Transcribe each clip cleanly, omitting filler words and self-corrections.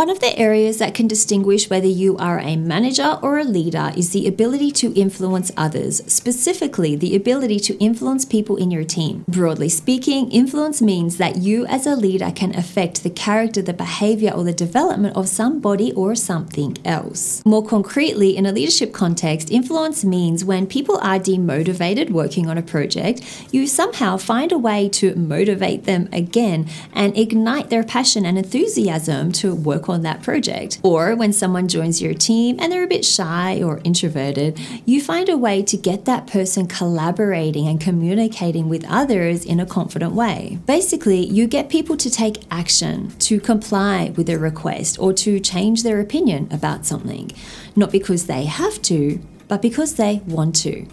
One of the areas that can distinguish whether you are a manager or a leader is the ability to influence others, specifically the ability to influence people in your team. Broadly speaking, influence means that you as a leader can affect the character, the behavior, or the development of somebody or something else. More concretely, in a leadership context, influence means when people are demotivated working on a project, you somehow find a way to motivate them again and ignite their passion and enthusiasm to work on that project. Or when someone joins your team and they're a bit shy or introverted, you find a way to get that person collaborating and communicating with others in a confident way. Basically, you get people to take action, to comply with a request, or to change their opinion about something, not because they have to, but because they want to.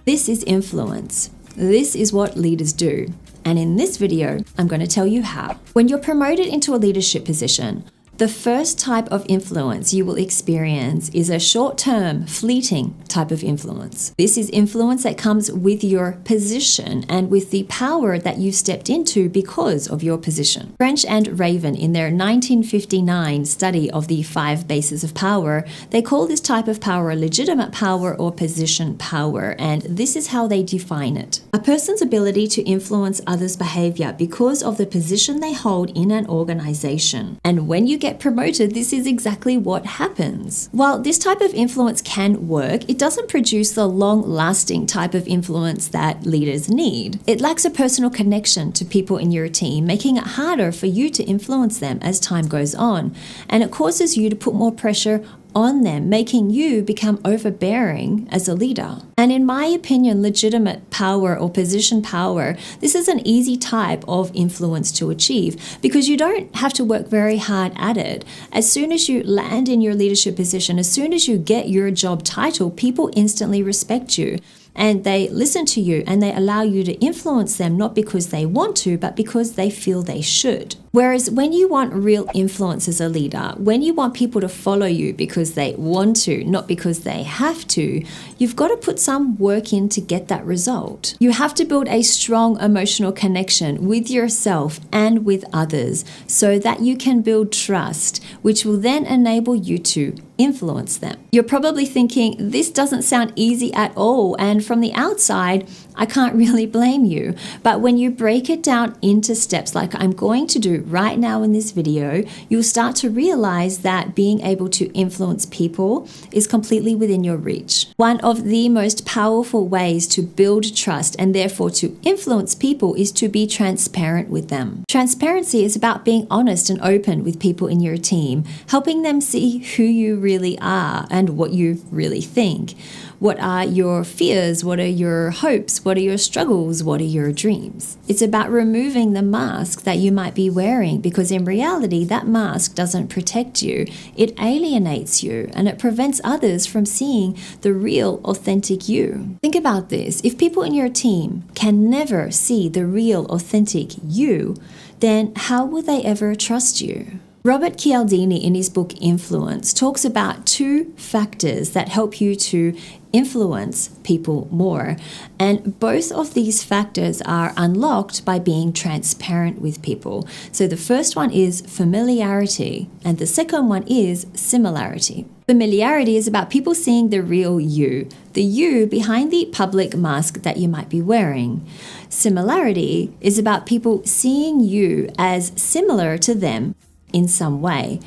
This is influence. This is what leaders do. And in this video, I'm going to tell you how. When you're promoted into a leadership position, the first type of influence you will experience is a short-term, fleeting type of influence. This is influence that comes with your position and with the power that you've stepped into because of your position. French and Raven, in their 1959 study of the 5 bases of power, they call this type of power legitimate power or position power, and this is how they define it. A person's ability to influence others' behavior because of the position they hold in an organization. And when you get promoted, this is exactly what happens. While this type of influence can work, it doesn't produce the long-lasting type of influence that leaders need. It lacks a personal connection to people in your team, making it harder for you to influence them as time goes on. And it causes you to put more pressure on them, making you become overbearing as a leader. And in my opinion, legitimate power or position power, this is an easy type of influence to achieve because you don't have to work very hard at it. As soon as you land in your leadership position, as soon as you get your job title, people instantly respect you. And they listen to you and they allow you to influence them, not because they want to, but because they feel they should. Whereas when you want real influence as a leader, when you want people to follow you because they want to, not because they have to, you've got to put some work in to get that result. You have to build a strong emotional connection with yourself and with others so that you can build trust, which will then enable you to influence them. You're probably thinking, this doesn't sound easy at all, and from the outside, I can't really blame you. But when you break it down into steps like I'm going to do right now in this video, you'll start to realize that being able to influence people is completely within your reach. One of the most powerful ways to build trust and therefore to influence people is to be transparent with them. Transparency is about being honest and open with people in your team, helping them see who you really are and what you really think. What are your fears? What are your hopes? What are your struggles? What are your dreams? It's about removing the mask that you might be wearing, because in reality, that mask doesn't protect you. It alienates you and it prevents others from seeing the real, authentic you. Think about this. If people in your team can never see the real, authentic you, then how will they ever trust you? Robert Cialdini, in his book Influence, talks about 2 factors that help you to influence people more. And both of these factors are unlocked by being transparent with people. So the first one is familiarity, and the second one is similarity. Familiarity is about people seeing the real you, the you behind the public mask that you might be wearing. Similarity is about people seeing you as similar to them in some way.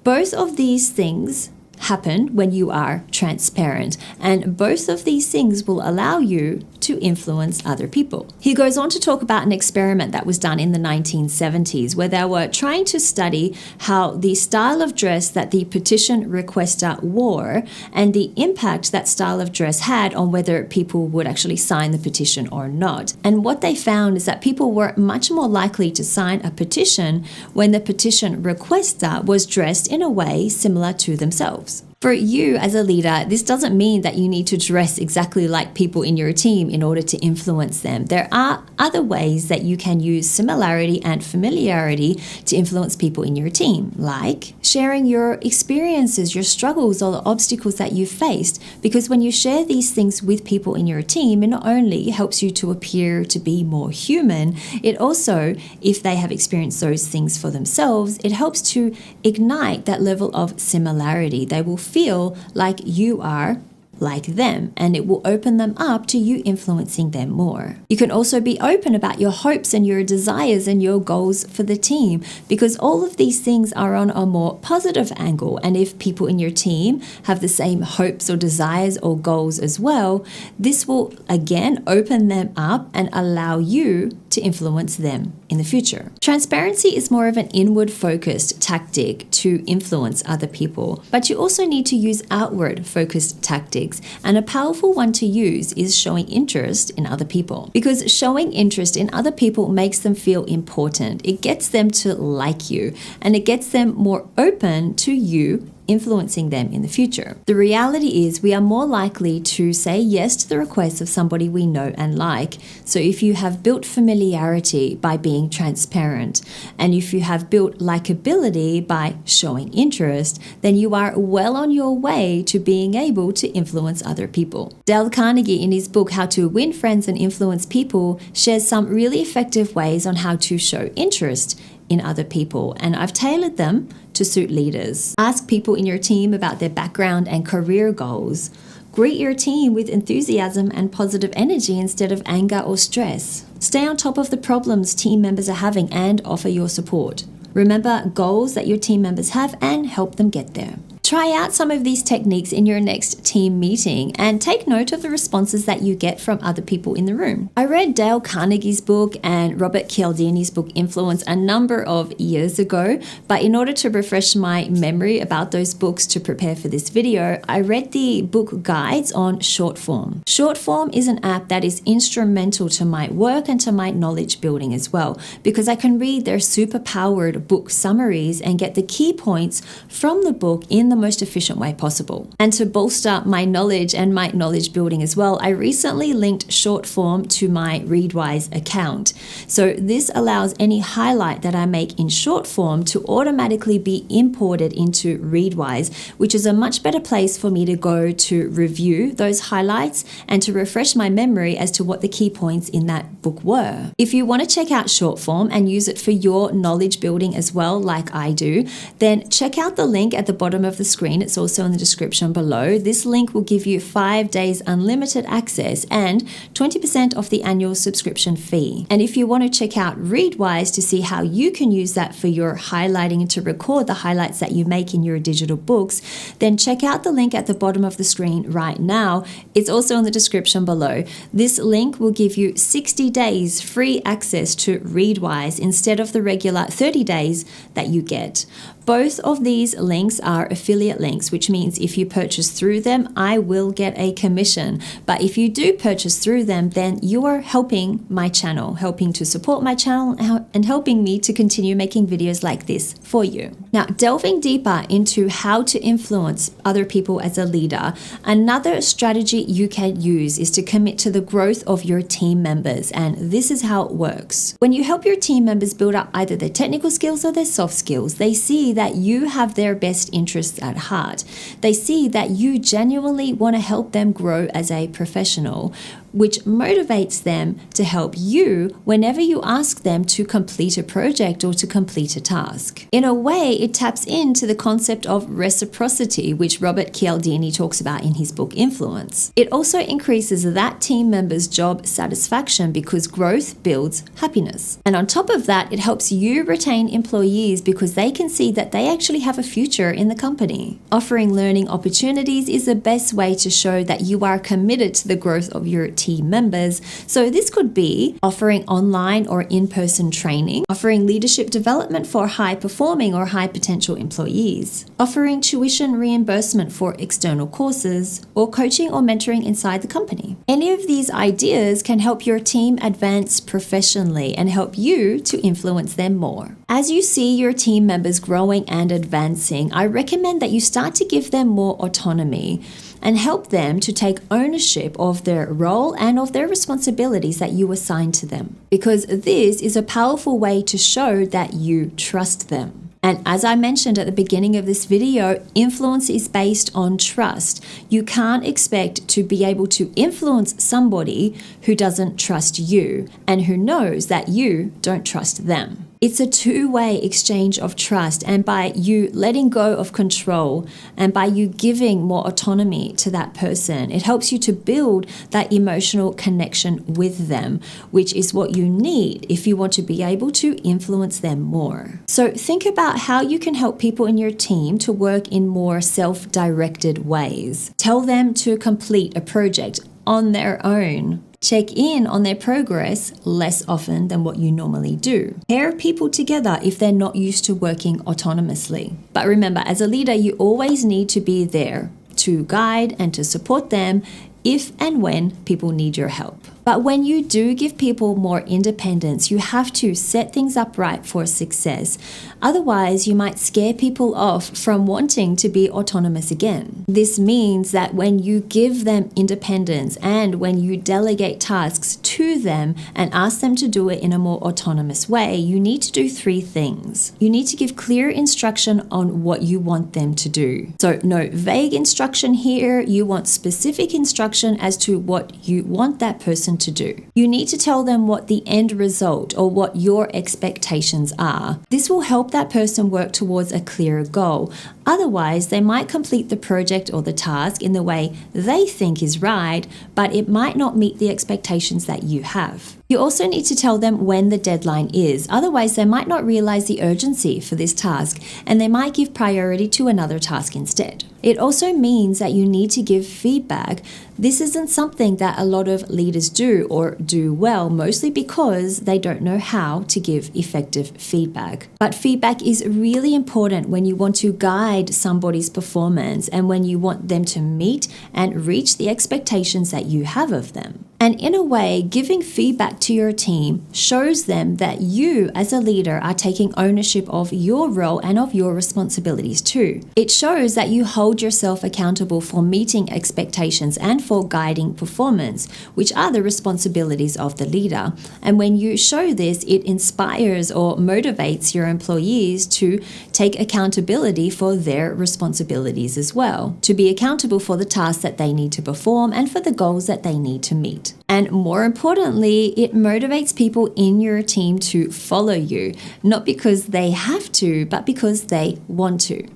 Both of these things happen when you are transparent, and both of these things will allow you to influence other people. He goes on to talk about an experiment that was done in the 1970s where they were trying to study how the style of dress that the petition requester wore and the impact that style of dress had on whether people would actually sign the petition or not. And what they found is that people were much more likely to sign a petition when the petition requester was dressed in a way similar to themselves. For you as a leader, this doesn't mean that you need to dress exactly like people in your team in order to influence them. There are other ways that you can use similarity and familiarity to influence people in your team, like sharing your experiences, your struggles, or the obstacles that you've faced. Because when you share these things with people in your team, it not only helps you to appear to be more human, it also, if they have experienced those things for themselves, it helps to ignite that level of similarity. They will feel like you are like them, and it will open them up to you influencing them more. You can also be open about your hopes and your desires and your goals for the team, because all of these things are on a more positive angle. And if people in your team have the same hopes or desires or goals as well, this will again open them up and allow you to influence them in the future. Transparency is more of an inward focused tactic to influence other people, but you also need to use outward focused tactics. And a powerful one to use is showing interest in other people, because showing interest in other people makes them feel important. It gets them to like you, and it gets them more open to you influencing them in the future. The reality is we are more likely to say yes to the requests of somebody we know and like. So if you have built familiarity by being transparent, and if you have built likability by showing interest, then you are well on your way to being able to influence other people. Dale Carnegie, in his book How to Win Friends and Influence People, shares some really effective ways on how to show interest in other people, and I've tailored them to suit leaders. Ask people in your team about their background and career goals. Greet your team with enthusiasm and positive energy instead of anger or stress. Stay on top of the problems team members are having and offer your support. Remember goals that your team members have and help them get there. Try out some of these techniques in your next team meeting and take note of the responses that you get from other people in the room. I read Dale Carnegie's book and Robert Cialdini's book Influence a number of years ago, but in order to refresh my memory about those books to prepare for this video, I read the book guides on Shortform. Shortform is an app that is instrumental to my work and to my knowledge building as well, because I can read their super powered book summaries and get the key points from the book in the most efficient way possible. And to bolster my knowledge and my knowledge building as well, I recently linked Shortform to my Readwise account. So this allows any highlight that I make in Shortform to automatically be imported into Readwise, which is a much better place for me to go to review those highlights and to refresh my memory as to what the key points in that book were. If you want to check out Shortform and use it for your knowledge building as well, like I do, then check out the link at the bottom of the screen. It's also in the description below. This link will give you 5 days unlimited access and 20% off the annual subscription fee. And if you want to check out Readwise to see how you can use that for your highlighting and to record the highlights that you make in your digital books, then check out the link at the bottom of the screen right now. It's also in the description below. This link will give you 60 days free access to Readwise instead of the regular 30 days that you get. Both of these links are affiliate links, which means if you purchase through them, I will get a commission. But if you do purchase through them, then you are helping my channel, helping to support my channel and helping me to continue making videos like this for you. Now, delving deeper into how to influence other people as a leader, another strategy you can use is to commit to the growth of your team members. And this is how it works. When you help your team members build up either their technical skills or their soft skills, they see that you have their best interests at heart. They see that you genuinely want to help them grow as a professional, which motivates them to help you whenever you ask them to complete a project or to complete a task. In a way, it taps into the concept of reciprocity, which Robert Cialdini talks about in his book Influence. It also increases that team member's job satisfaction because growth builds happiness. And on top of that, it helps you retain employees because they can see that they actually have a future in the company. Offering learning opportunities is the best way to show that you are committed to the growth of your team members. So this could be offering online or in-person training, offering leadership development for high-performing or high-potential employees, offering tuition reimbursement for external courses, or coaching or mentoring inside the company. Any of these ideas can help your team advance professionally and help you to influence them more. As you see your team members growing and advancing, I recommend that you start to give them more autonomy and help them to take ownership of their role and of their responsibilities that you assign to them, because this is a powerful way to show that you trust them. And as I mentioned at the beginning of this video, influence is based on trust. You can't expect to be able to influence somebody who doesn't trust you and who knows that you don't trust them. It's a two-way exchange of trust, and by you letting go of control and by you giving more autonomy to that person, it helps you to build that emotional connection with them, which is what you need if you want to be able to influence them more. So think about how you can help people in your team to work in more self-directed ways. Tell them to complete a project on their own. Check in on their progress less often than what you normally do. Pair people together if they're not used to working autonomously. But remember, as a leader, you always need to be there to guide and to support them if and when people need your help. But when you do give people more independence, you have to set things up right for success. Otherwise, you might scare people off from wanting to be autonomous again. This means that when you give them independence and when you delegate tasks to them and ask them to do it in a more autonomous way, you need to do three things. You need to give clear instruction on what you want them to do. So no vague instruction here. You want specific instruction as to what you want that person to do. You need to tell them what the end result or what your expectations are. This will help that person work towards a clearer goal. Otherwise, they might complete the project or the task in the way they think is right, but it might not meet the expectations that you have. You also need to tell them when the deadline is. Otherwise, they might not realize the urgency for this task and they might give priority to another task instead. It also means that you need to give feedback. This isn't something that a lot of leaders do or do well, mostly because they don't know how to give effective feedback. But feedback is really important when you want to guide somebody's performance and when you want them to meet and reach the expectations that you have of them. And in a way, giving feedback to your team shows them that you as a leader are taking ownership of your role and of your responsibilities too. It shows that you hold yourself accountable for meeting expectations and for guiding performance, which are the responsibilities of the leader. And when you show this, it inspires or motivates your employees to take accountability for their responsibilities as well, to be accountable for the tasks that they need to perform and for the goals that they need to meet. And more importantly, it motivates people in your team to follow you, not because they have to, but because they want to.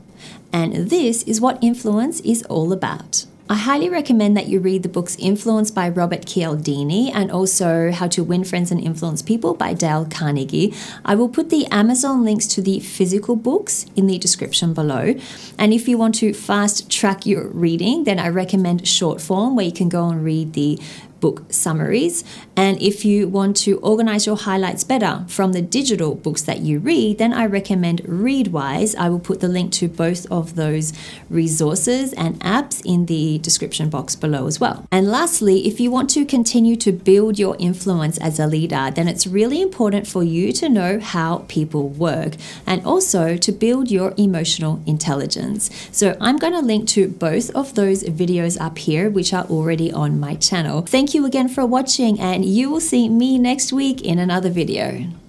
And this is what influence is all about. I highly recommend that you read the books Influence by Robert Cialdini and also How to Win Friends and Influence People by Dale Carnegie. I will put the Amazon links to the physical books in the description below. And if you want to fast track your reading, then I recommend short form where you can go and read the book summaries. And if you want to organize your highlights better from the digital books that you read, then I recommend Readwise. I will put the link to both of those resources and apps in the description box below as well. And lastly, if you want to continue to build your influence as a leader, then it's really important for you to know how people work and also to build your emotional intelligence. So I'm going to link to both of those videos up here, which are already on my channel. Thank you again for watching, and you will see me next week in another video.